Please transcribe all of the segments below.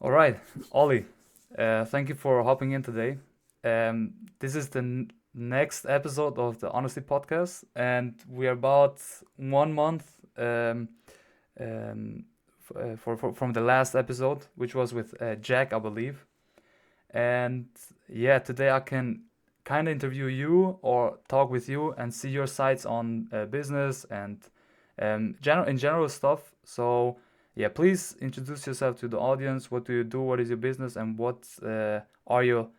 All right, Ollie, thank you for hopping in today. This is the next episode of the Honesty Podcast, and we're about 1 month um, from the last episode, which was with Jack, I believe. And yeah, today I can kind of interview you or talk with you and see your sides on business and general stuff. So yeah, please introduce yourself to the audience. What do you do? What is your business? And what are your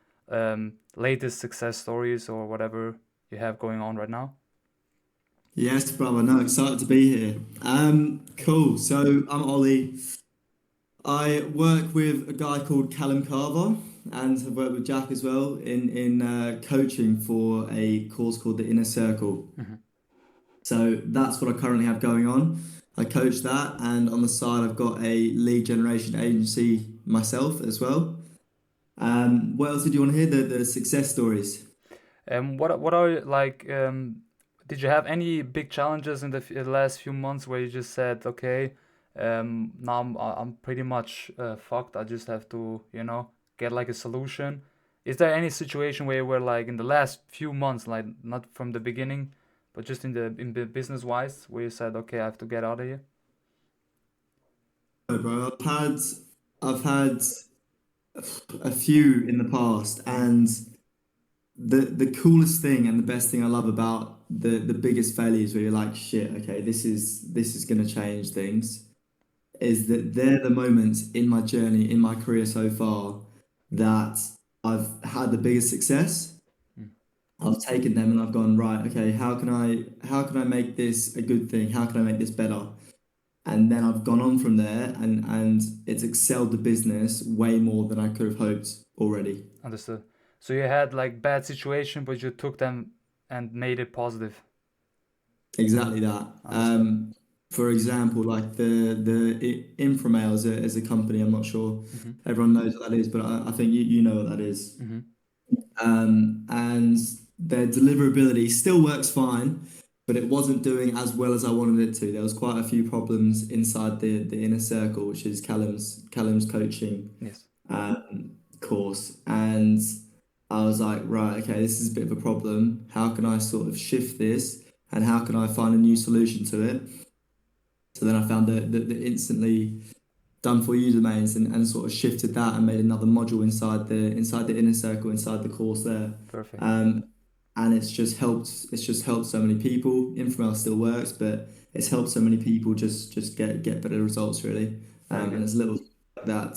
latest success stories or whatever you have going on right now? Yes, brother. No, excited to be here. Cool. So I'm Ollie. I work with a guy called Callum Carver, and have worked with Jack as well in coaching for a course called the Inner Circle. Mhm. So that's what I currently have going on. I coach that, and on the side, I've got a lead generation agency myself as well. What else did you want to hear? The success stories. What are like? Did you have any big challenges in the last few months where you just said, okay, now I'm pretty much fucked. I just have to, get like a solution. Is there any situation where you were like in the last few months, like not from the beginning, but just in the business wise, where you said, okay, I have to get out of here? Oh, bro, I've had a few in the past, Mm. and the coolest thing and the best thing I love about the biggest failures where you're like, shit, okay, this is gonna change things, is that they're the moments in my journey, in my career so far, that I've had the biggest success. Mm. I've taken them and I've gone, right, okay, how can I make this a good thing? How can I make this better? And then I've gone on from there, and it's excelled the business way more than I could have hoped already. Understood. So you had like bad situation, but you took them and made it positive. Exactly that. Understood. For example, like the Inframail as a company, I'm not sure Mm-hmm. everyone knows what that is, but I think you know what that is. Mm-hmm. And their deliverability still works fine, but it wasn't doing as well as I wanted it to. There was quite a few problems inside the inner circle, which is Callum's coaching Yes. course, and I was like, right, okay, this is a bit of a problem. How can I sort of shift this, and how can I find a new solution to it? So then I found the instantly done for you domains, and sort of shifted that and made another module inside the inner circle inside the course there. Perfect. Um, and it's just helped so many people. Inframail still works, but it's helped so many people just get better results really. Very And good. it's little like that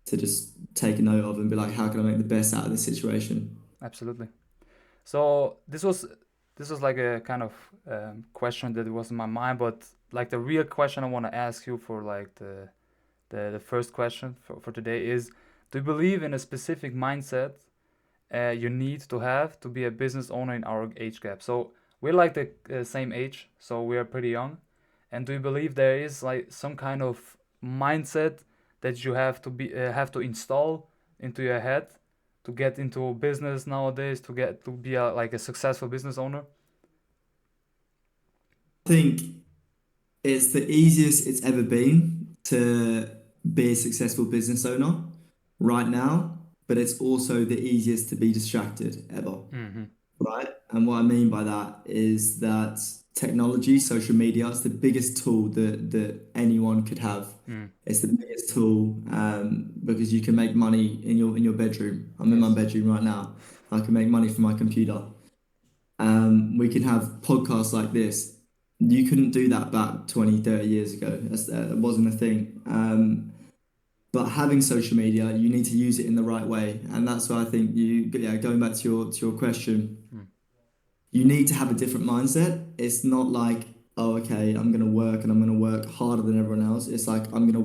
to just take a note of and be like, how can I make the best out of this situation? Absolutely. So this was like a kind of question that was in my mind, but like the real question I want to ask you for like the first question for today is, do you believe in a specific mindset you need to have to be a business owner in our age gap? So we're like the same age, so we are pretty young. And do you believe there is like some kind of mindset that you have to install into your head to get into business nowadays, to get to be like a successful business owner? I think it's the easiest it's ever been to be a successful business owner right now, but it's also the easiest to be distracted ever. Mm-hmm. Right? And what I mean by that is that technology, social media, is the biggest tool that anyone could have. Mm. It's the biggest tool because you can make money in your bedroom. I'm in my Yes. bedroom right now. I can make money from my computer. We can have podcasts like this. You couldn't do that back 20, 30 years ago. That wasn't a thing. But having social media, you need to use it in the right way. And that's why I think yeah, going back to your question, Mm. you need to have a different mindset. It's not like, oh, okay, I'm gonna work and I'm gonna work harder than everyone else. It's like I'm gonna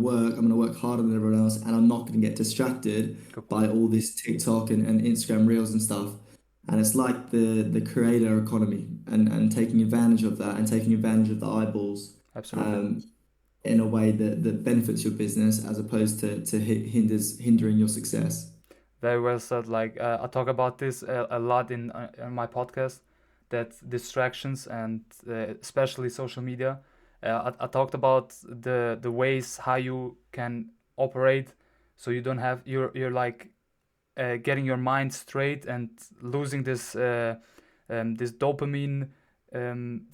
work harder than everyone else, and I'm not gonna get distracted Good by point. all this TikTok and Instagram reels and stuff. And it's like the creator economy, and taking advantage of that and taking advantage of the eyeballs Absolutely. um, in a way that benefits your business as opposed to hindering your success. Very well said. Like I talk about this a lot in my podcast, that distractions and especially social media. I talked about the ways how you can operate so you don't have you're like getting your mind straight and losing this dopamine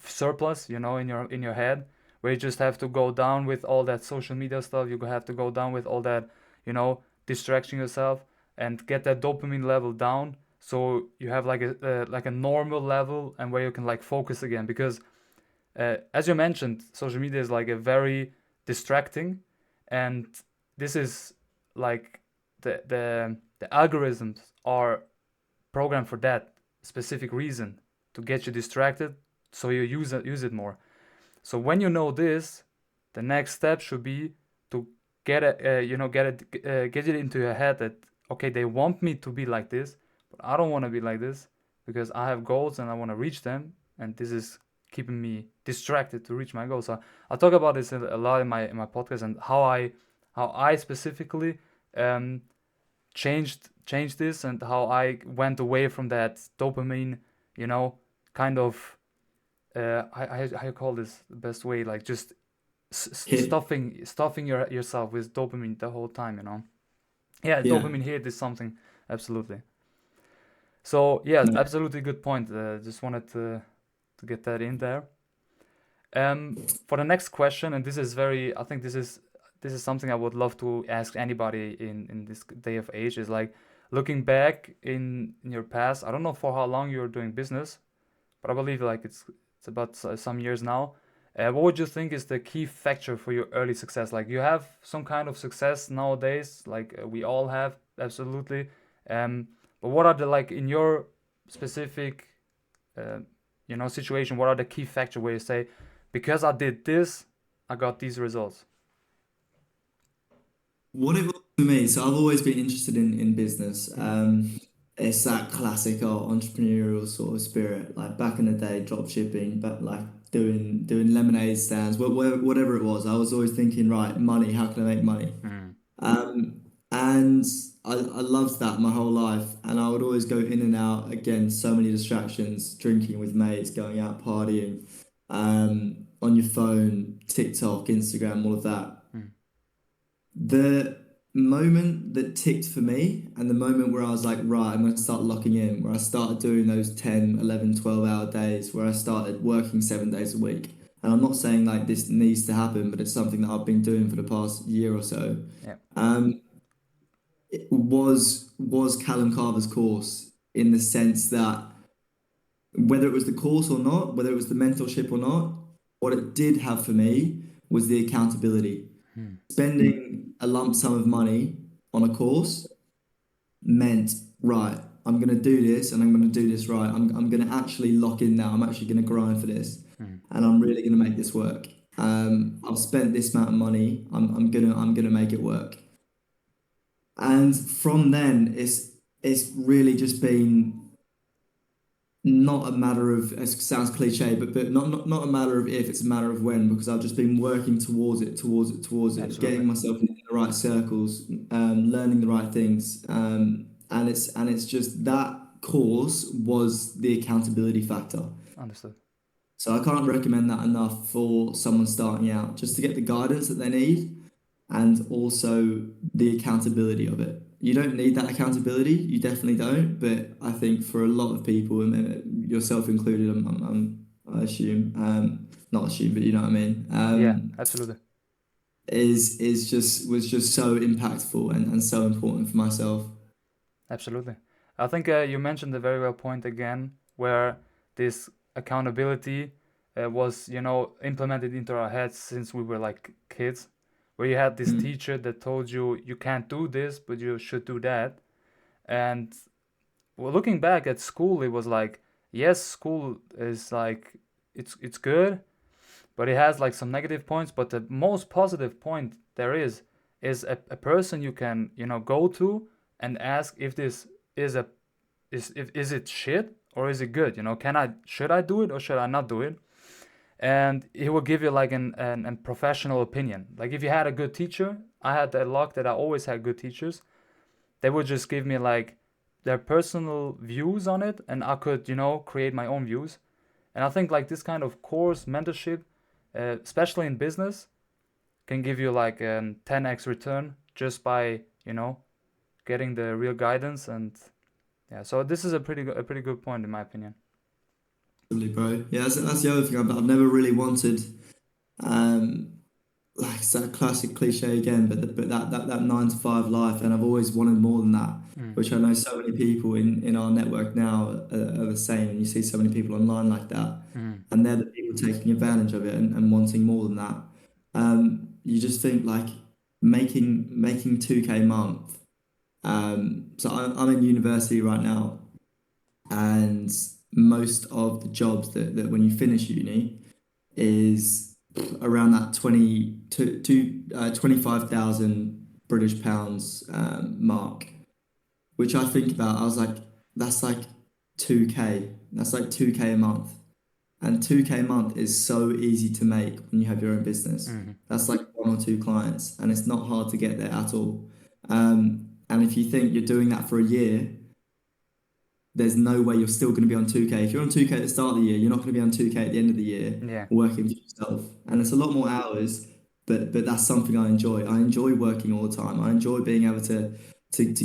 surplus, you know, in your head, where you just have to go down with all that social media stuff. You have to go down with all that, you know, distraction yourself and get that dopamine level down, so you have like a normal level and where you can like focus again. Because as you mentioned, social media is like a very distracting, and this is like the algorithms are programmed for that specific reason, to get you distracted, so you use it more. So when you know this, the next step should be to get get it into your head that okay, they want me to be like this, but I don't want to be like this, because I have goals and I want to reach them, and this is keeping me distracted to reach my goals. So I talk about this a lot in my podcast, and how I specifically um, changed this, and how I went away from that dopamine, you know, kind of how you call this the best way, like just Hit. stuffing yourself with dopamine the whole time, you know. Yeah, Yeah. dopamine hit is something, absolutely. So yeah, No. absolutely good point. Just wanted to get that in there. For the next question, and this is very, I think this is something I would love to ask anybody in this day of age, is like looking back in your past. I don't know for how long you're doing business, but I believe like it's about some years now. What would you think is the key factor for your early success? Like you have some kind of success nowadays, like we all have, absolutely. But what are the, like in your specific, uh, situation? What are the key factor where you say, because I did this, I got these results? What it was for me, so I've always been interested in business. Mm, It's that classic entrepreneurial sort of spirit, like back in the day, drop shipping, but like doing lemonade stands, whatever it was. I was always thinking, right, money, how can I make money? mm, And I loved that my whole life, and I would always go in and out again, so many distractions, drinking with mates, going out partying, on your phone, TikTok, Instagram, all of that. mm, The moment that ticked for me, and the moment where I was like, right, I'm going to start locking in, where I started doing those 10, 11, 12-hour days, where I started working 7 days a week. And I'm not saying like this needs to happen, but it's something that I've been doing for the past year or so. yeah, Um, it was Callum Carver's course, in the sense that whether it was the course or not, whether it was the mentorship or not, what it did have for me was the accountability. mm, Spending a lump sum of money on a course meant, right, I'm going to do this and I'm going to do this right. I'm going to actually lock in now. I'm actually going to grind for this, mm, and I'm really going to make this work. I've spent this amount of money. I'm gonna make it work. And from then, it's really just been not a matter of, it sounds cliche, but not a matter of if, it's a matter of when, because I've just been working towards it, absolutely, getting myself in the right circles, learning the right things, and it's just that course was the accountability factor. understood. So I can't recommend that enough for someone starting out, just to get the guidance that they need, and also the accountability of it. You don't need that accountability, you definitely don't, but I think for a lot of people, and yourself included, I assume, not assume, but you know what I mean, Yeah, absolutely. is just was just so impactful and so important for myself. Absolutely. I think you mentioned a very well point again, where this accountability was, implemented into our heads since we were like kids, where you had this Mm. teacher that told you you can't do this, but you should do that. And well, looking back at school, it was like, yes, school is like it's good, but it has like some negative points. But the most positive point there is a person you can go to and ask if this is a is it shit or is it good? Can I should I do it or should I not do it? And he will give you like an professional opinion. Like if you had a good teacher, I had the luck that I always had good teachers. They would just give me like their personal views on it, and I could create my own views. And I think like this kind of course mentorship, especially in business, can give you like a 10x return just by you know, getting the real guidance. And yeah, so this is a pretty good point in my opinion. Absolutely, bro. Yeah, that's the other thing. I've never really wanted, um, like it's that classic cliche again, but that 9 to 5 life, and I've always wanted more than that. Mm, Which I know so many people in our network now are the same, and you see so many people online like that, mm, and they're the people taking advantage of it and wanting more than that. You just think like making 2K a month. So I'm in university right now, and most of the jobs that when you finish uni is around that 25,000 British pounds mark, which I think about. I was like, that's like 2K. That's like 2K a month. And 2K a month is so easy to make when you have your own business. mm, That's like one or two clients, and it's not hard to get there at all. And if you think you're doing that for a year, there's no way you're still going to be on 2K. If you're on 2K at the start of the year, you're not going to be on 2K at the end of the year yeah. working for yourself. And it's a lot more hours, but that's something I enjoy. I enjoy working all the time. I enjoy being able to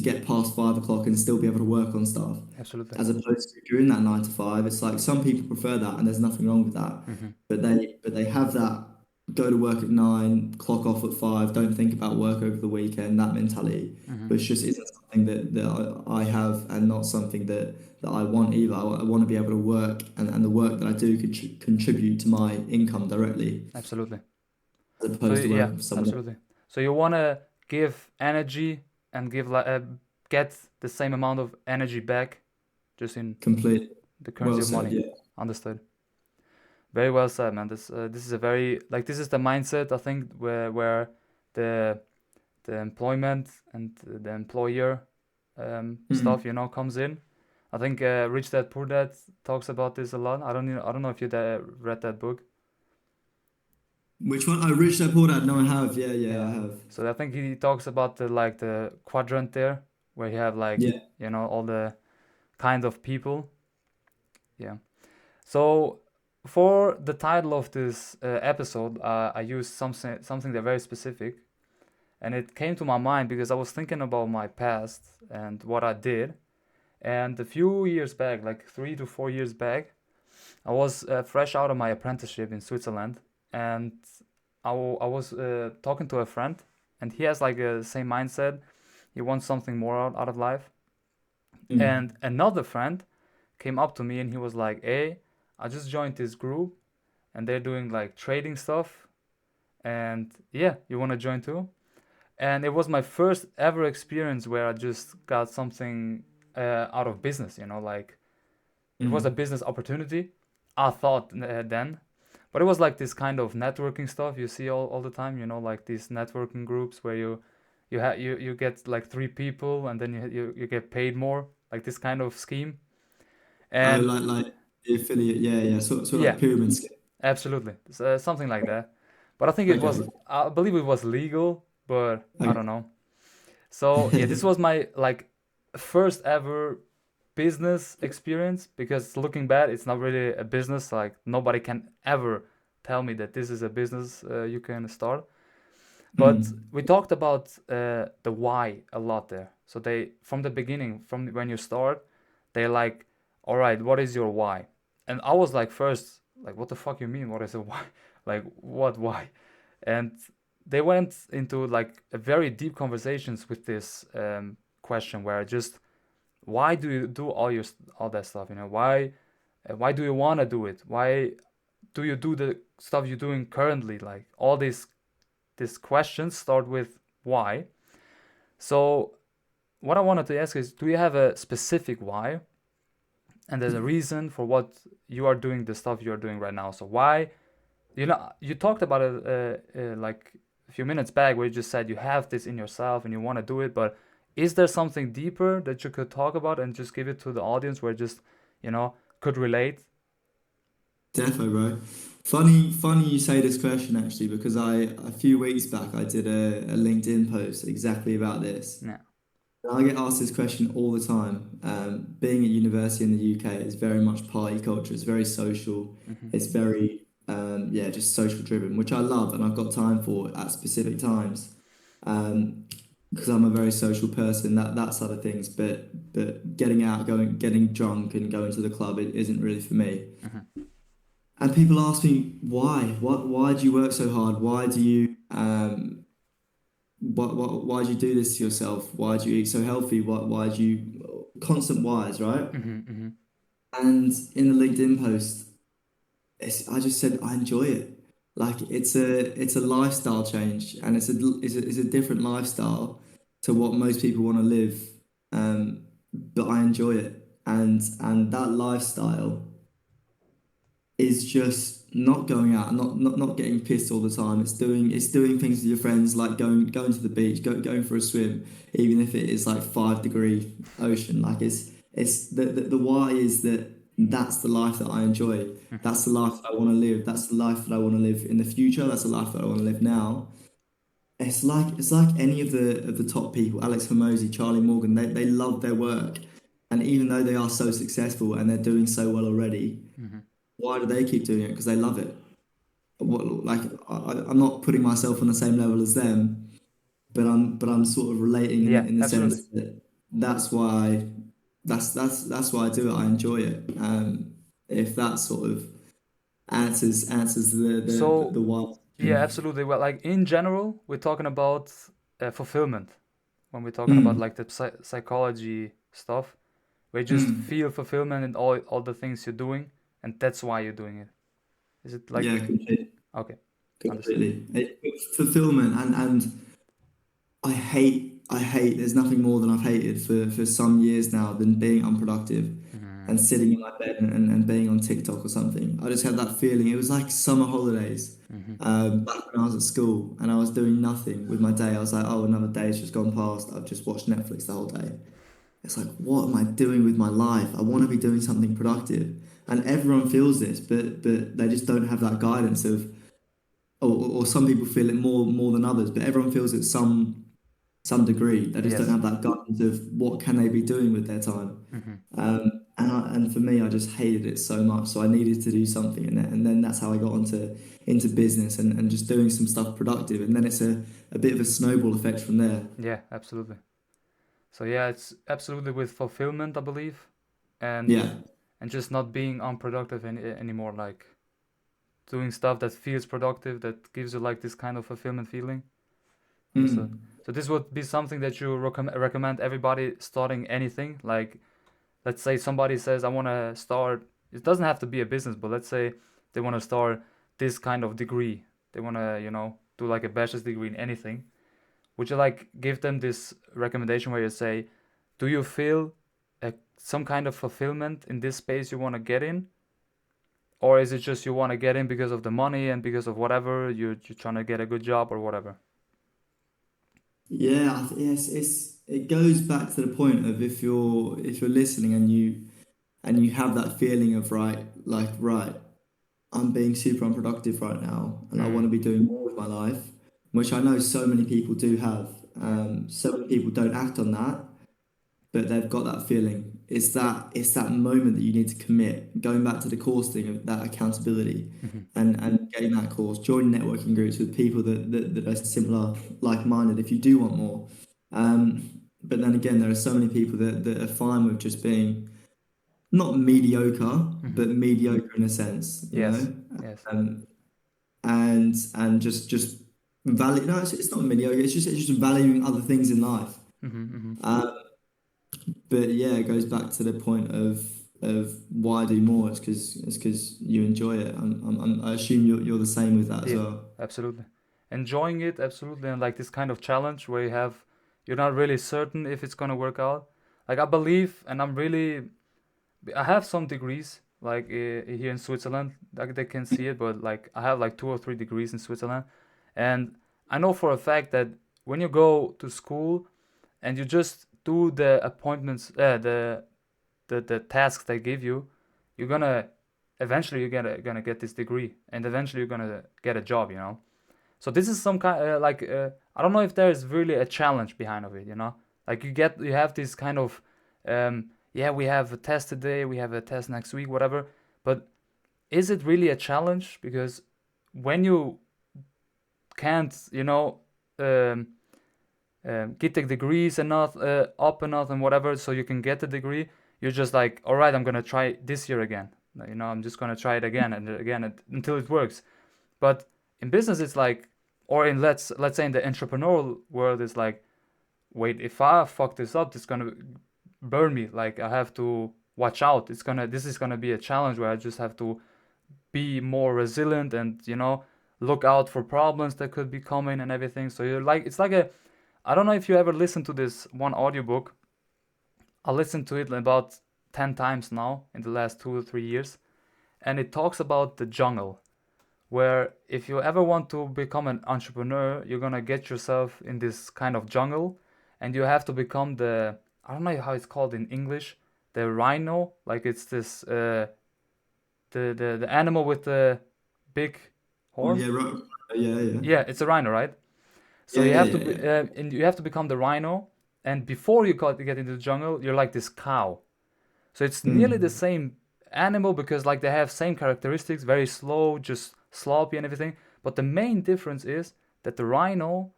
get past 5 o'clock and still be able to work on stuff. Absolutely. As opposed to if you're in that 9 to 5, it's like some people prefer that and there's nothing wrong with that. Hmm. But they have that go to work at 9, clock off at 5, don't think about work over the weekend, that mentality, Hmm. which just isn't something that I have and not something that I want either. I want to be able to work and the work that I do could contribute to my income directly Absolutely. as So opposed to yeah, working for someone else. absolutely. So you wanna give energy and give like get the same amount of energy back, just in Complete. the Well currency of said, money. yeah. Understood. Very well said, man. This is a very like this is the mindset I think where the the employment and the employer stuff, Mm. you know, comes in. I think Rich Dad Poor Dad talks about this a lot. I don't know if you read that book. Which one? Oh, Rich Dad Poor Dad. No, I have. Yeah, yeah, I Yeah. have. So I think he talks about the like the quadrant there, where you have like, Yeah. you know, all the kind of people. Yeah. So for the title of this episode, I used something that very specific, and it came to my mind because I was thinking about my past and what I did. And a few years back, like 3 to 4 years back, I was fresh out of my apprenticeship in Switzerland, and I was talking to a friend, and he has like a same mindset. He wants something more out of life. Mm. And another friend came up to me and he was like, "Hey, I just joined this group, and they're doing like trading stuff, and yeah, you want to join too?" And it was my first ever experience where I just got something out of business. You know, like it was a Mm. business opportunity. I thought then, but it was like this kind of networking stuff you see all the time. You know, like these networking groups where you get like three people and then you get paid more, like this kind of scheme. Oh, And like the affiliate. Yeah, yeah. Sort of yeah, like pyramid scheme. absolutely, something like that. But I think it was, Okay. I believe it was legal, but I don't Okay. know. So yeah, this was my like first ever business experience, because looking back, it's not really a business. Like nobody can ever tell me that this is a business you can start. But Mm. we talked about the why a lot there. So they, from the beginning, from when you start, they're like, all right, what is your why? And I was like, first, like, what the fuck you mean? What is a why? Like, what why? And they went into like a very deep conversations with this question, where just why do you do all that stuff? You know, why do you want to do it? Why do you do the stuff you're doing currently? Like all these questions start with why. So what I wanted to ask is, do you have a specific why? And there's a reason for what you are doing the stuff you are doing right now. So why, you know, you talked about it like a few minutes back, where you just said you have this in yourself and you want to do it, but is there something deeper that you could talk about and just give it to the audience where just, you know, could relate? Defo, bro. Funny you say this question actually, because a few weeks back I did a LinkedIn post exactly about this. Yeah. And I get asked this question all the time. Being at university in the UK is very much party culture. It's very social. Hmm. It's very yeah, just social driven, which I love and I've got time for at specific times. Um, because I'm a very social person, that side of things. But getting out, going, getting drunk, and going to the club, it isn't really for me. Hmm. And people ask me why, why do you work so hard? Why do you why do you do this to yourself? Why do you eat so healthy? Why do you constant whys, right? Hmm. Hmm. And in the LinkedIn post, I just said I enjoy it. Like it's a lifestyle change, and it's a different lifestyle to what most people want to live. But I enjoy it, and that lifestyle is just not going out, not getting pissed all the time. It's doing things with your friends, like going to the beach, going for a swim, even if it is like 5 degree ocean. Like it's the why is that that's the life that I enjoy. Hmm. That's the life that I want to live. That's the life that I want to live in the future. That's the life that I want to live now. It's like any of the top people, Alex Hormozy, Charlie Morgan, they love their work. And even though they are so successful and they're doing so well already, Hmm. why do they keep doing it? Because they love it. Like I'm not putting myself on the same level as them, but I'm sort of relating in Yeah, the absolutely. sense that that's why that's why I do it. I enjoy it. If that sort of answers So, the why. yeah, absolutely. Well, like in general, we're talking about fulfillment when we're talking about Mm, like the psychology stuff, where you just mm. feel fulfillment in all the things you're doing, and that's why you're doing it. Is it like Yeah, completely, okay, understand? completely. Fulfillment and I hate there's nothing more than I've hated for some years now than being unproductive Hmm. and sitting in my bed and being on TikTok or something. I just had that feeling. It was like summer holidays Hmm. back when I was at school and I was doing nothing with my day. I was like, oh, another day's just gone past. I've just watched Netflix the whole day. It's like, what am I doing with my life? I want to be doing something productive. And everyone feels this, but they just don't have that guidance of, or some people feel it more than others, but everyone feels it some degree. They just don't Yes. have that guidance of what can they be doing with their time. Hmm. And for me, I just hated it so much. So I needed to do something, and then that's how I got into business and just doing some stuff productive. And then it's a bit of a snowball effect from there. Yeah, absolutely. So yeah, it's absolutely with fulfillment, I believe, and Yeah. just not being unproductive anymore. Like doing stuff that feels productive, that gives you like this kind of fulfillment feeling. Yeah, so Mm. this would be something that you recommend everybody starting anything. Like let's say somebody says I want to start. It doesn't have to be a business, but let's say they want to start this kind of degree. They want to do like a bachelor's degree in anything. Would you like give them this recommendation where you say, do you feel some kind of fulfillment in this space you want to get in, or is it just you want to get in because of the money and because of whatever you're trying to get a good job or whatever? Yeah, yes, it goes back to the point of if you're listening and you have that feeling of right, I'm being super unproductive right now, and I want Mm, to be doing more with my life, which I know so many people do have. yeah. So many people don't act on that, but they've got that feeling. It's that moment that you need to commit. Going back to the course thing of that accountability, Hmm. and getting that course, join networking groups with people that are similar, like-minded. If you do want more, but then again, there are so many people that are fine with just being not mediocre, Hmm. but mediocre in a sense, Yes. Yes. um, and just value. No, it's not mediocre. It's just valuing other things in life. Hmm. Hmm. Uh, but yeah, it goes back to the point of why do more. It's because you enjoy it. I assume you're the same with that as Yeah. well. Absolutely. Enjoying it, absolutely, and like this kind of challenge where you're not really certain if it's gonna work out. Like I believe, and I have some degrees like here in Switzerland. Like they can see it, but like I have like 2 or 3 degrees in Switzerland, and I know for a fact that when you go to school and you just do the appointments, the tasks they give you, you're gonna eventually you're gonna get this degree, and eventually you're gonna get a job. So this is some kind I don't know if there is really a challenge behind of it. Like you have this kind of yeah, we have a test today, we have a test next week, whatever. But is it really a challenge? Because when you can't, um, get the degrees and not up and not and whatever, so you can get the degree. You're just like, all right, I'm gonna try this year again. I'm just gonna try it again and again until it works. But in business, it's like, or in let's say in the entrepreneurial world, it's like, wait, if I fuck this up, it's gonna burn me. Like I have to watch out. This is gonna be a challenge where I just have to be more resilient and look out for problems that could be coming and everything. So you're like, it's like a, I don't know if you ever listened to this one audiobook. I listened to it about 10 times now in the last 2 or 3 years, and it talks about the jungle, where if you ever want to become an entrepreneur, you're gonna get yourself in this kind of jungle, and you have to become the, I don't know how it's called in English, the rhino. Like it's this the animal with the big Oh horn. yeah, right. Yeah, yeah. Yeah, it's a rhino, right? So Yeah, you yeah, have to yeah, be, yeah. and you have to become the rhino. And before you get into the jungle, you're like this cow. So it's nearly the Mm, same animal because like they have same characteristics, very slow, just sloppy and everything. But the main difference is that the rhino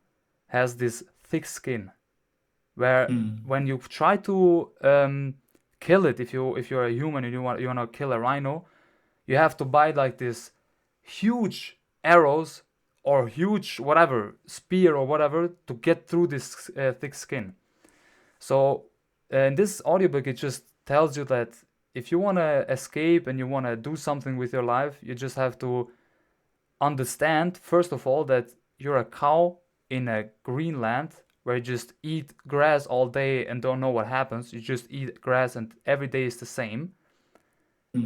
has this thick skin, where mm, when you try to kill it, if you're a human and you wanna kill a rhino, you have to buy like this huge arrows or huge whatever spear or whatever to get through this thick skin. So in this audiobook, it just tells you that if you want to escape and you want to do something with your life, you just have to understand, first of all, that you're a cow in a green land where you just eat grass all day and don't know what happens. You just eat grass and every day is the same.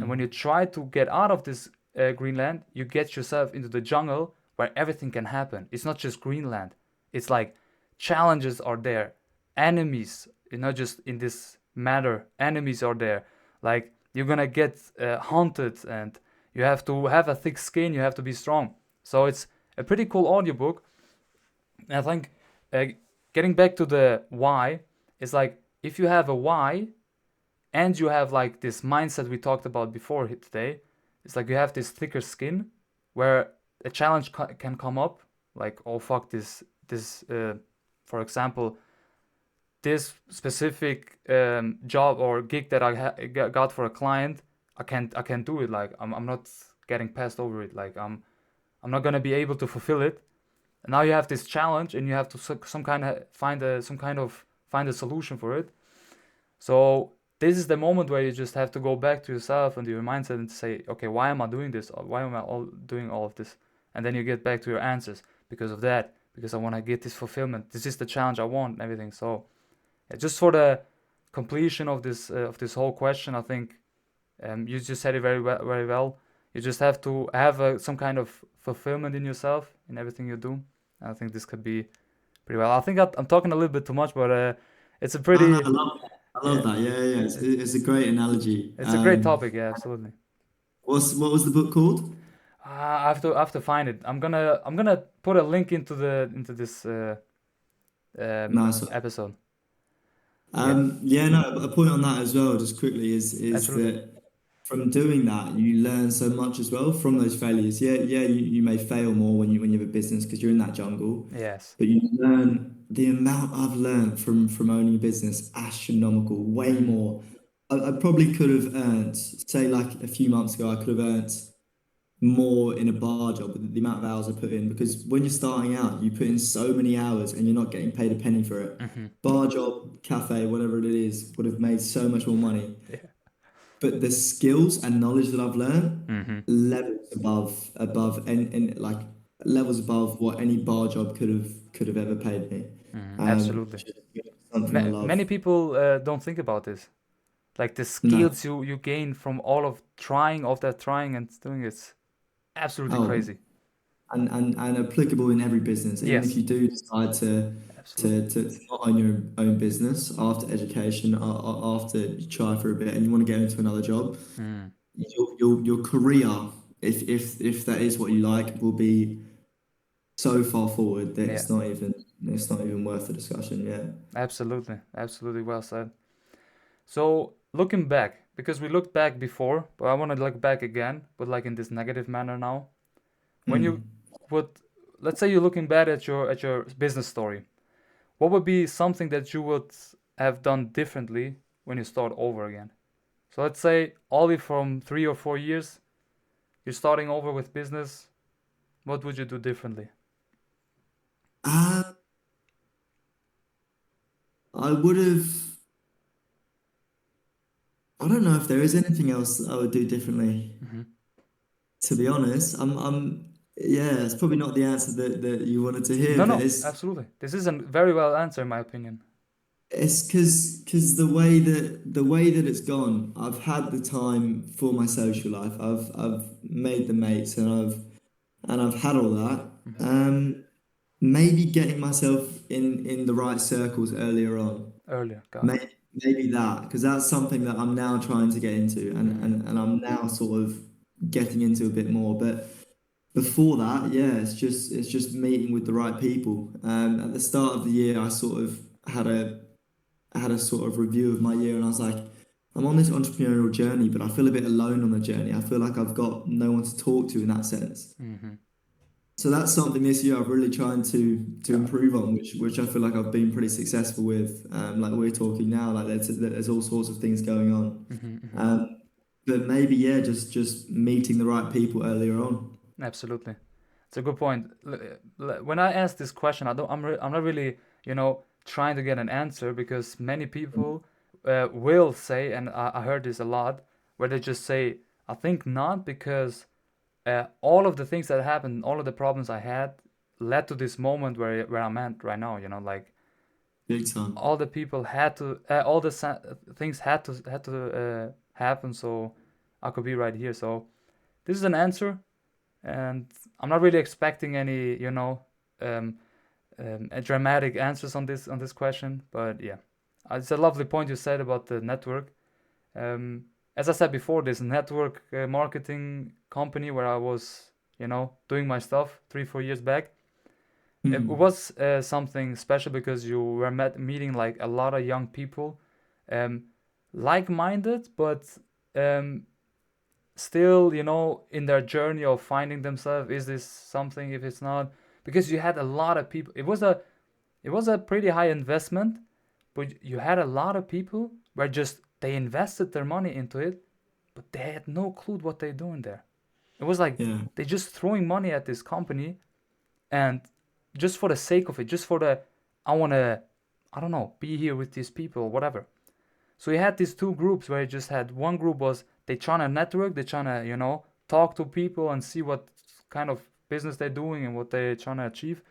And when you mm, try to get out of this Greenland, you get yourself into the jungle where everything can happen. It's not just Greenland. It's like challenges are there, enemies, not just in this matter. Enemies are there. Like you're gonna get hunted, and you have to have a thick skin. You have to be strong. So it's a pretty cool audiobook. And I think uh, getting back to the why, it's like if you have a why and you have like this mindset we talked about before today. It's like you have this thicker skin where a challenge can come up, like, oh fuck, this for example, this specific job or gig that got for a client, I can't do it. Like I'm not getting passed over it. Like I'm not gonna be able to fulfill it. And now you have this challenge, and you have to some kind of find a solution for it. So this is the moment where you just have to go back to yourself and your mindset and say, okay, why am I doing this? Why am I doing all of this? And then you get back to your answers because of that, because I want to get this fulfillment. This is the challenge I want and everything. So yeah, just for the completion of this whole question, I think you just said it very well, very well. You just have to have some kind of fulfillment in yourself in everything you do. And I think this could be pretty well. I think I'm talking a little bit too much, but it's a No, no, pretty, I love that. I love yeah, that. Yeah, yeah, yeah. It's a great analogy. it's a great topic. Yeah, absolutely. What was the book called? I have to find it. I'm gonna put a link into this Nice. episode. Yeah, Yeah, no, a point on that as well, just quickly, is absolutely. that from doing that, you learn so much as well from those failures. Yeah, yeah, you may fail more when you have a business because you're in that jungle, Yes. but you learn the amount I've learned from owning a business, astronomical, way Mm. more. I probably could have earned, say, like a few months ago, I could have earned more in a bar job with the amount of hours I put in because when you're starting out, you put in so many hours and you're not getting paid a penny for it. Hmm. Bar job, cafe, whatever it is, would have made so much more money. Yeah. But the skills and knowledge that I've learned, Hmm. levels above and like levels above what any bar job could have ever paid me. Hmm. Absolutely. Which is something I Many love. people don't think about this. Like the No. skills you gain from all of trying and doing, it's absolutely Oh, crazy. and applicable in every business. Even if Yes. you do decide Absolutely. to not own your own business after education, after you try for a bit and you want to get into another job, Mm. your career, if that is what you like, will be so far forward that Yeah. it's not even worth the discussion. Yeah. Absolutely. Absolutely well said. So looking back, because we looked back before, but I want to look back again, but like in this negative manner now. When you Mm, would, let's say you're looking back at your business story. what would be something that you would have done differently when you start over again? So let's say only from 3 or 4 years, you're starting over with business. What would you do differently? Uh, I would have. I don't know if there is anything else I would do differently. Hmm. To be honest, yeah, it's probably not the answer that you wanted to hear, No, but no, absolutely. This is a very well answer, in my opinion. it's because the way that it's gone, I've had the time for my social life. I've made the mates and I've had all that. Hmm. Maybe getting myself in the right circles earlier on. Earlier, got it. Maybe that, because that's something that I'm now trying to get into Hmm. and I'm now sort of getting into a bit more. But before that, yeah, it's just meeting with the right people. At the start of the year, I sort of had a sort of review of my year and I was like, I'm on this entrepreneurial journey, but I feel a bit alone on the journey. I feel like I've got no one to talk to in that sense. Hmm. So that's something this year I've really trying to Got it. improve on, which I feel like I've been pretty successful with. Like we're talking now, like there's all sorts of things going on. Hmm. Hmm. Um, but maybe yeah, just meeting the right people earlier on. Absolutely. It's a good point. When I ask this question, I'm not really, trying to get an answer because many people will say, and I heard this a lot, where they just say, I think not because all of the things that happened, all of the problems I had led to this moment where I'm at right now, like Big time. all the people had to, all the things had to happen so I could be right here. So this is an answer and I'm not really expecting any, um, a dramatic answers on this question. But yeah, it's a lovely point you said about the network. As I said before, this network marketing company where I was, doing my stuff 3 4 years back. It Mm. was something special because you were meeting like a lot of young people, um, like-minded, but um, still, in their journey of finding themselves, is this something? If it's not, because you had a lot of people. It was a pretty high investment, but you had a lot of people where just they invested their money into it, but they had no clue what they're doing there. It was like Yeah. they just throwing money at this company and just for the sake of it, just for the I want to, I don't know, be here with these people, whatever. So you had these two groups where you just had one group was they trying to network, they trying to, talk to people and see what kind of business they're doing and what they're trying to achieve.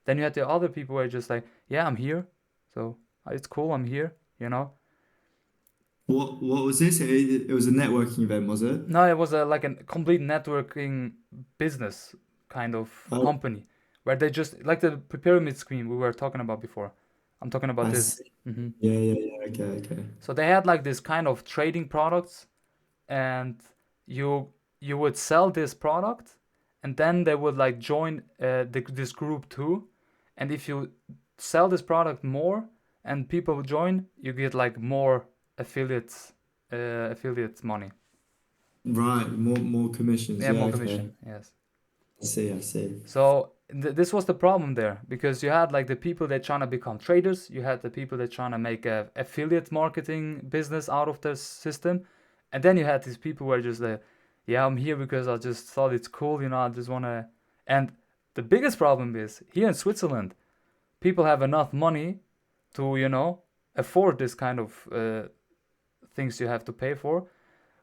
Then you had the other people where you're just like, yeah, I'm here. So it's cool, I'm here, you know. What was this? It was a networking event, was it? No, it was like a complete networking business kind of Oh, company where they just like the pyramid scheme we were talking about before. I'm talking about I this. see. Hmm. Yeah, yeah, yeah. Okay, okay. So they had like this kind of trading products, and you you would sell this product, and then they would like join this group too. And if you sell this product more and people join, you get like more affiliates, affiliate money. Right, more commissions. Yeah, Yeah, more okay. commission. Yes. I see, I see. So this was the problem there because you had like the people that trying to become traders, you had the people that trying to make a affiliate marketing business out of the system, and then you had these people who are just like, yeah, I'm here because I just thought it's cool, I just wanna. And the biggest problem is here in Switzerland, people have enough money to afford this kind of things you have to pay for,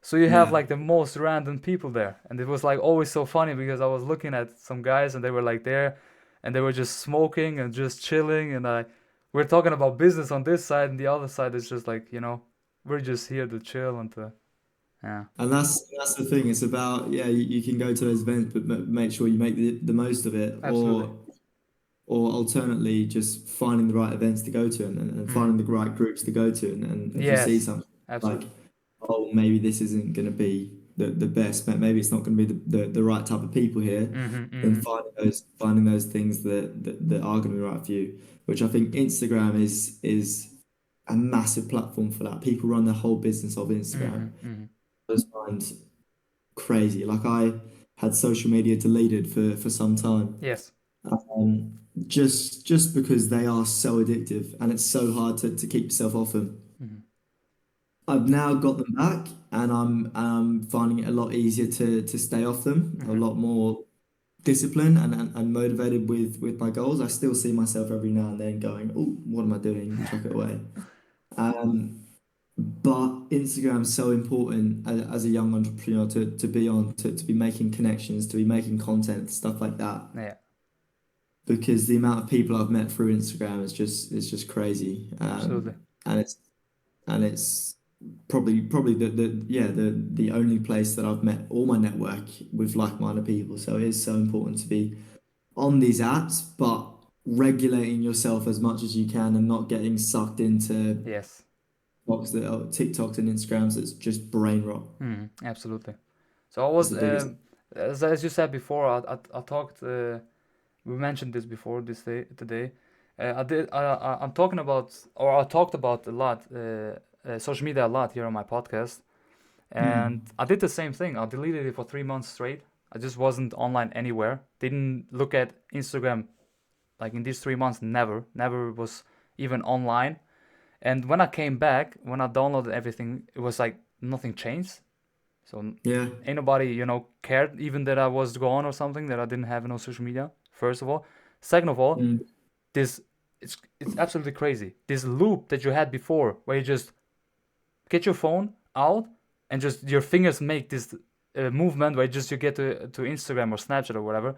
so you have Yeah. like the most random people there, and it was like always so funny because I was looking at some guys and they were like there, and they were just smoking and just chilling, and we're talking about business on this side, and the other side is just like we're just here to chill and to yeah, And that's the thing. It's about, yeah, you can go to those events, but make sure you make the most of it, absolutely. or alternately just finding the right events to go to and Hmm. finding the right groups to go to. And if you see Yes, something like, absolutely. oh, maybe this isn't going to be the best, maybe it's not going to be the right type of people here, Hmm. then Hmm. finding those things that are going to be right for you, which I think Instagram is a massive platform for that. People run their whole business of Hmm. Instagram. Hmm. I just find crazy. Like I had social media deleted for some time. Yes. just because they are so addictive and it's so hard to keep yourself off them. Hmm. I've now got them back, and I'm finding it a lot easier to stay off them, a Hmm. lot more disciplined and motivated with my goals. I still see myself every now and then going, oh, what am I doing? Chuck it away. Um, but Instagram's so important as a young entrepreneur to be on, to be making connections, to be making content, stuff like that. Yeah, Because the amount of people I've met through Instagram is just crazy. absolutely. And it's probably the only place that I've met all my network with like-minded people. So it is so important to be on these apps, but regulating yourself as much as you can and not getting sucked into Yes. TikToks and Instagrams. That's just brain rot. Absolutely. So I That's was, the biggest. as you said before, I talked. We mentioned this before this day today. I'm talking about, or I talked about a lot, social media a lot here on my podcast, and Mm. I did the same thing. I deleted it for 3 months straight. I just wasn't online anywhere. Didn't look at Instagram like in these 3 months. Never was even online. And when I came back, when I downloaded everything, it was like nothing changed. So Yeah. ain't nobody, cared even that I was gone or something, that I didn't have no social media. First of all, second of all, Mm. this it's absolutely crazy. This loop that you had before, where you just get your phone out and just your fingers make this movement where just you get to Instagram or Snapchat or whatever.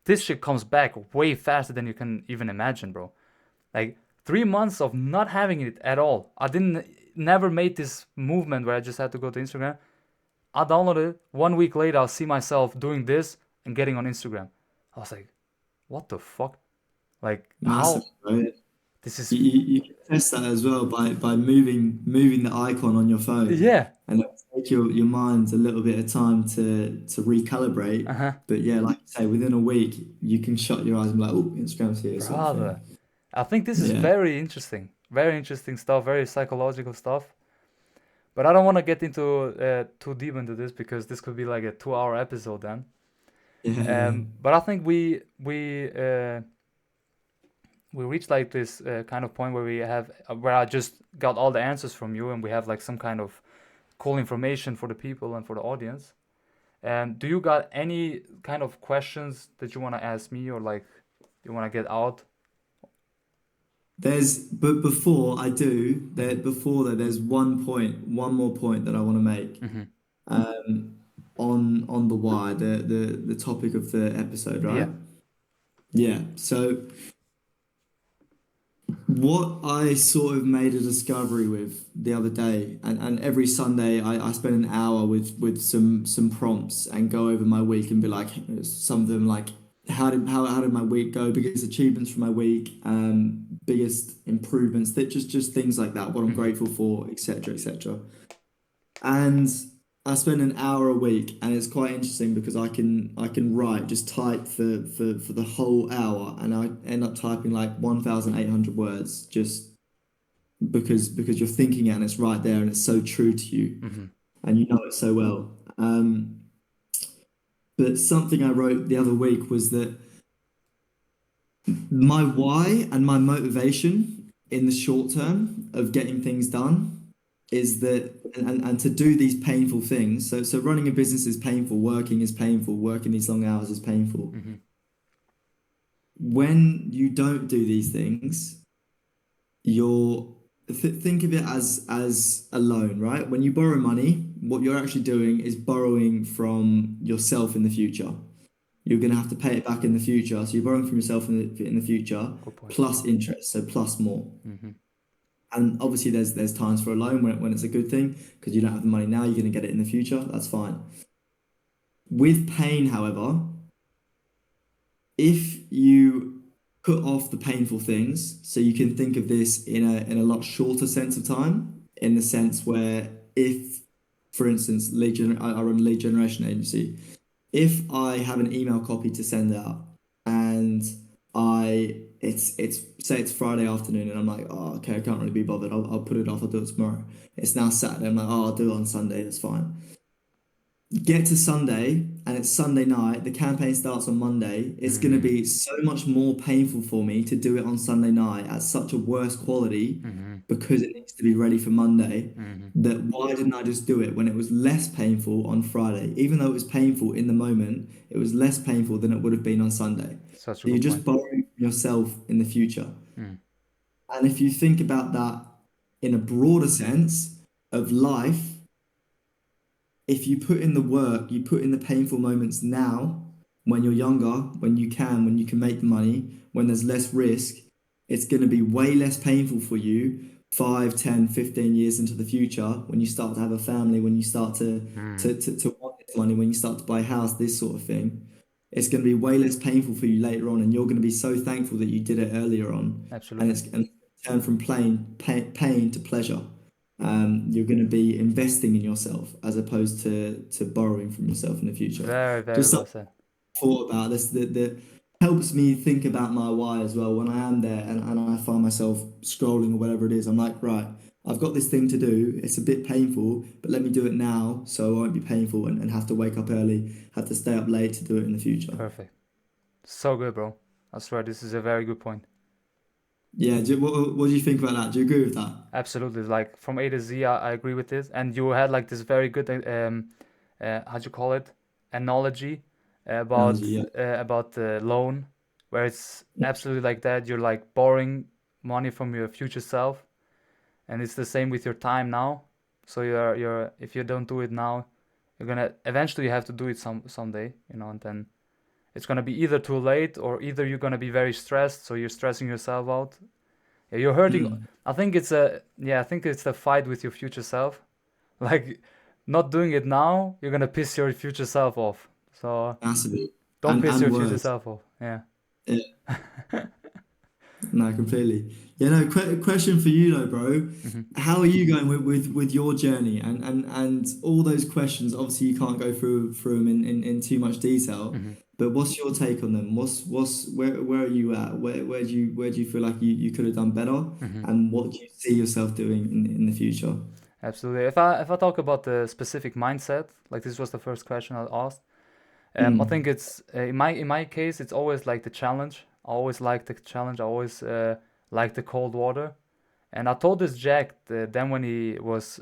This shit comes back way faster than you can even imagine, bro. Like 3 months of not having it at all. I didn't never made this movement where I just had to go to Instagram. I downloaded it. 1 week later, I'll see myself doing this and getting on Instagram. I was like, what the fuck? Like, Massive, how? right? This is. You can test that as well by moving the icon on your phone, Yeah. and it'll take your mind a little bit of time to Uh recalibrate. huh. But yeah, like you say, within a week you can shut your eyes and be like, oh, Instagram's here, sort of Brother. thing. I think this is Yeah, very interesting. Very interesting stuff. Very psychological stuff. But I don't want to get into too deep into this because this could be like a 2 hour episode then. yeah, But I think we reached like this kind of point where we have where I just got all the answers from you and we have like some kind of cool information for the people and for the audience. Do you got any kind of questions that you want to ask me or like you want to get out? but before I do, there's one more point that I want to make Hmm. um, on the why, the topic of the episode, Yeah. right? Yeah. So what I sort of made a discovery with the other day, and every Sunday I spend an hour with some prompts and go over my week and be like, some of them like, how did my week go? Biggest achievements from my week, biggest improvements, that just things like that, what I'm Hmm. grateful for, etc., etc. And I spend an hour a week, and it's quite interesting because I can write, just type for the whole hour, and I end up typing like 1,800 words just because you're thinking it and it's right there and it's so true to you Hmm. and you know it so well. But something I wrote the other week was that my why and my motivation in the short term of getting things done is that and to do these painful things. So running a business is painful, working is painful, working these long hours is painful. Hmm. When you don't do these things, you're think of it as a loan, right? When you borrow money, what you're actually doing is borrowing from yourself in the future. You're going to have to pay it back in the future. So you're borrowing from yourself in the future Good point. plus interest, so plus more. Hmm. And obviously, there's times for a loan when it's a good thing because you don't have the money now, you're going to get it in the future. That's fine. With pain, however, if you put off the painful things, so you can think of this in a lot shorter sense of time, in the sense where if, for instance, I run a lead generation agency. If I have an email copy to send out and it's say it's Friday afternoon and I'm like, oh, okay, I can't really be bothered. I'll put it off. I'll do it tomorrow. It's now Saturday. I'm like, oh, I'll do it on Sunday. That's fine. get to Sunday and it's Sunday night, the campaign starts on Monday, it's going to Mm-hmm. be so much more painful for me to do it on Sunday night at such a worse quality Mm-hmm. because it needs to be ready for Monday. Mm-hmm. That why didn't I just do it when it was less painful on Friday? Even though it was painful in the moment, it was less painful than it would have been on Sunday. Such a So you're good just point. borrowing from yourself in the future. Mm. And if you think about that in a broader sense of life, if you put in the work, you put in the painful moments now, when you're younger, when you can make the money, when there's less risk, it's going to be way less painful for you 5, 10, 15 years into the future when you start to have a family, when you start Mm. to want this money, when you start to buy a house, this sort of thing. It's going to be way less painful for you later on, and you're going to be so thankful that you did it earlier on, and Absolutely. it's going to turn from pain to pleasure. You're going to be investing in yourself as opposed to borrowing from yourself in the future. Very, very Just well something said. I thought about this that helps me think about my why as well. When I am there and I find myself scrolling or whatever it is, I'm like, right, I've got this thing to do. It's a bit painful, but let me do it now so it won't be painful and have to wake up early, have to stay up late to do it in the future. Perfect. So good, bro. I swear this is a very good point. Yeah, what do you think about that? Do you agree with that Absolutely. Like from A to Z, I agree with this. And you had like this very good, how'd you call it? Analogy analogy? Yeah. about the loan, where it's absolutely like that. You're like borrowing money from your future self, and it's the same with your time now. So you're if you don't do it now, you're gonna eventually have to do it someday, you know, and then it's gonna be either too late or either you're gonna be very stressed, so you're stressing yourself out. Yeah, you're hurting. Mm, I think it's the fight with your future self. Like not doing it now, you're gonna piss your future self off. So massively. don't piss And your future worse. self off. Yeah. Yeah. No, completely. Yeah, no, question for you though, bro. Hmm. How are you going with your journey and all those questions? Obviously, you can't go through them in too much detail, Hmm. but what's your take on them? What's where are you at? Where do you feel like you could have done better? Hmm. And what do you see yourself doing in the future? Absolutely. If I talk about the specific mindset, like this was the first question I asked. I think Mm, it's in my case, it's always like the challenge. I always like the challenge. I always like the cold water. And I told this Jack then when he was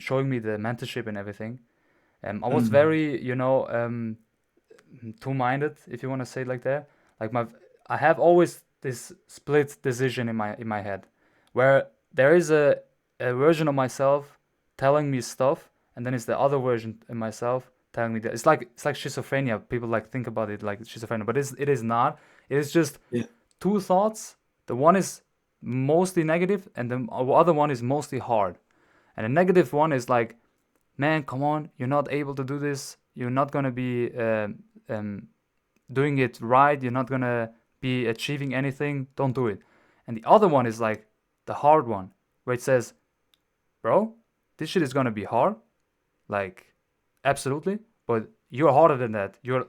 showing me the mentorship and everything. I was mm, very, two-minded, if you want to say it like that. Like I have always this split decision in my head, where there is a version of myself telling me stuff, and then it's the other version in myself telling me that it's like schizophrenia. People like think about it like schizophrenia, but it is not. It is just yeah. two thoughts. The one is mostly negative, and the other one is mostly hard. And the negative one is like, man, come on, you're not able to do this. You're not gonna be um, doing it right. You're not gonna be achieving anything. Don't do it. And the other one is like the hard one, where it says, bro, this shit is gonna be hard. Like, absolutely. But you're harder than that. You're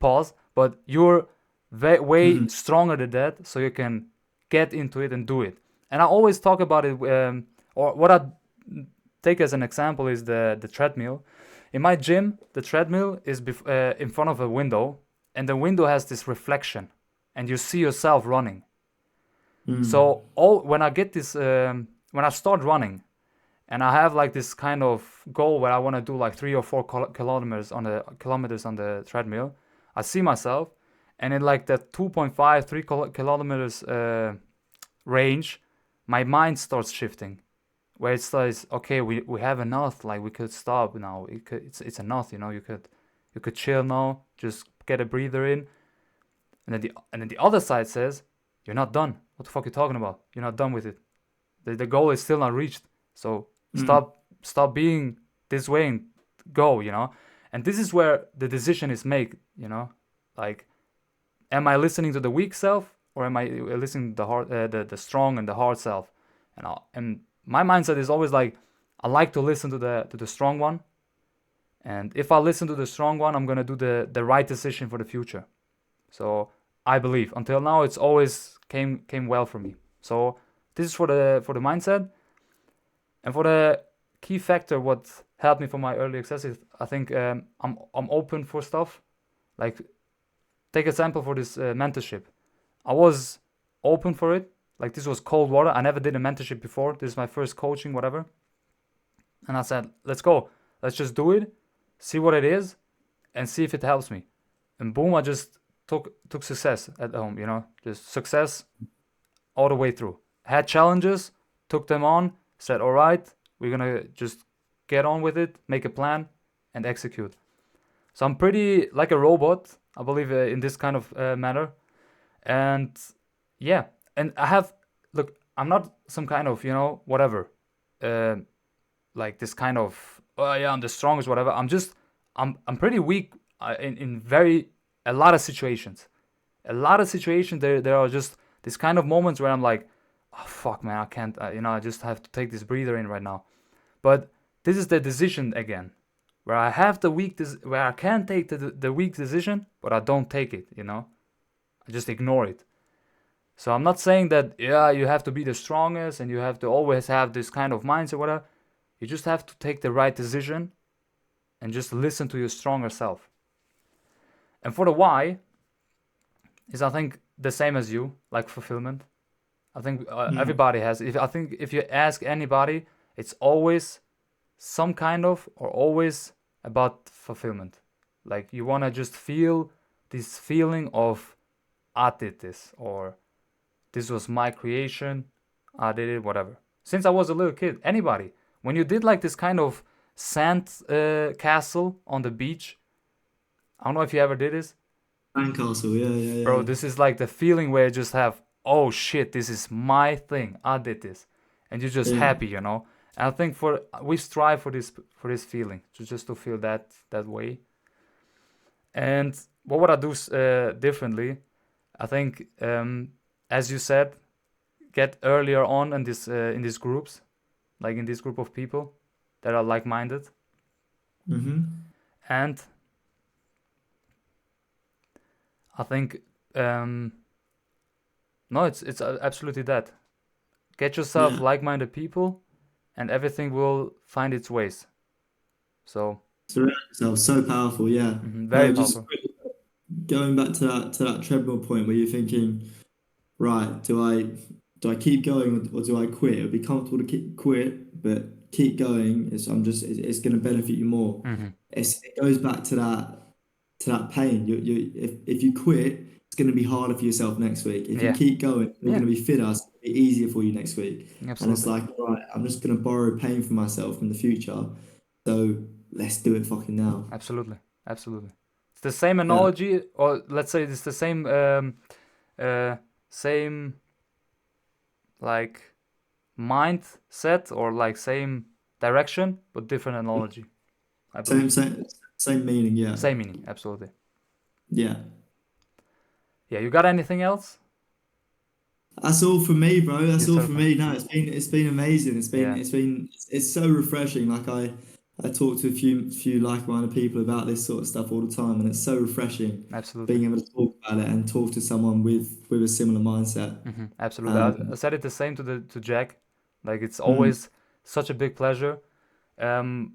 pause, but you're way Mhm, stronger than that, so you can get into it and do it. And I always talk about it, or what I take as an example is the treadmill. In my gym, the treadmill is in front of a window, and the window has this reflection, and you see yourself running. mm, So all when I get this, when I start running, and I have like this kind of goal where I want to do like 3 or 4 kilometers on the treadmill, I see myself, and in like the 2.5 3 kilometers range, my mind starts shifting, where it says, okay, we have enough, like we could stop now. It's enough, you could chill now, just get a breather in, and then the other side says, you're not done. What the fuck are you talking about? You're not done with it. The goal is still not reached. So mm, stop being this way and go, And this is where the decision is made, Like, am I listening to the weak self or am I listening to the hard, the strong and the hard self? And my mindset is always like, I like to listen to the strong one, and if I listen to the strong one, I'm gonna do the right decision for the future. So I believe until now it's always came well for me. So this is for the mindset. And for the key factor what helped me for my early success is I think I'm open for stuff. Like take example for this mentorship. I was open for it. Like this was cold water. I never did a mentorship before. This is my first coaching, whatever. And I said, let's go. Let's just do it, see what it is, and see if it helps me. And boom, I just took success at home, you know, just success all the way through. Had challenges, took them on, said, all right, we're gonna just get on with it, make a plan, and execute. So I'm pretty like a robot, I believe, in this kind of manner. And yeah, and look, I'm not some kind of, you know, whatever, uh, like this kind of, oh yeah, I'm the strongest, whatever. I'm pretty weak in a lot of situations. A lot of situations, there are just these kind of moments where I'm like, oh fuck, man, I can't, you know, I just have to take this breather in right now. But this is the decision again, where I have where I can take the weak decision, but I don't take it, you know, I just ignore it. So I'm not saying that, yeah, you have to be the strongest and you have to always have this kind of mindset, whatever. You just have to take the right decision and just listen to your stronger self. And for the why, is I think the same as you, like fulfillment. I think everybody has. I think if you ask anybody, it's always some kind of or always about fulfillment. Like you want to just feel this feeling of I did this, or this was my creation, I did it, whatever. Since I was a little kid, anybody, when you did like this kind of sand castle on the beach, I don't know if you ever did this. Sandcastle, yeah. Bro, this is like the feeling where you just have, oh shit, this is my thing, I did this, and you're just Yeah. happy, you know. And I think we strive for this feeling, to feel that way. And what would I do differently? I think, as you said, get earlier on in these groups, like in this group of people that are like-minded, and I think no, it's absolutely that. Get yourself Yeah. like-minded people, and everything will find its ways. So Surround yourself, so powerful, yeah. very No, just powerful. going back to that treadmill point where you're thinking, right, do I keep going or do I quit? It'd be comfortable to quit, but keep going. It's going to benefit you more. It goes back to that pain. If you quit, it's going to be harder for yourself next week. If you Yeah, keep going, you're yeah, going to be fitter. It's going to be easier for you next week. And it's absolutely, like, right, I'm just going to borrow pain from myself in the future. So let's do it fucking now. absolutely, absolutely. It's the same Yeah. analogy, or let's say it's the same like mindset or like same direction, but different analogy, I believe. Same meaning, yeah. Same meaning, absolutely. Yeah. Yeah, you got anything else? That's all for me, bro. That's Yes, all sir. for me. No, it's been amazing. Yeah, It's so refreshing. Like I talk to a few like-minded people about this sort of stuff all the time, and it's so refreshing absolutely. being able to talk about it and talk to someone with a similar mindset. Absolutely. I Um, said it the same to Jack. Like it's mm, always such a big pleasure. Um,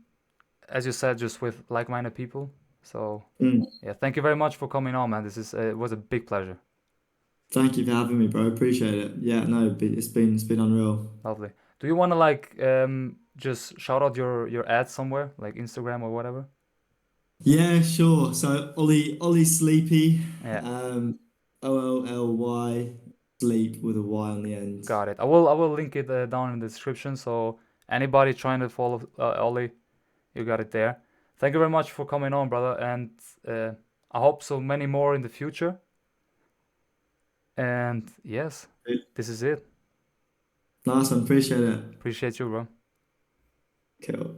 as you said, just with like-minded people. So mm. yeah, thank you very much for coming on, man. This is it was a big pleasure. Thank you for having me, bro. Appreciate it. Yeah, no, it's been unreal. Lovely. Do you want to like just shout out your ads somewhere, like Instagram or whatever? Yeah, sure. So Ollie Sleepy, Yeah, um, OLLY sleep with a Y on the end. got it. I will link it down in the description. So anybody trying to follow Ollie, you got it there. Thank you very much for coming on, brother, and uh, I hope so many more in the future. And yes, this is it. Nice one. Appreciate it. Appreciate you, bro. Cool.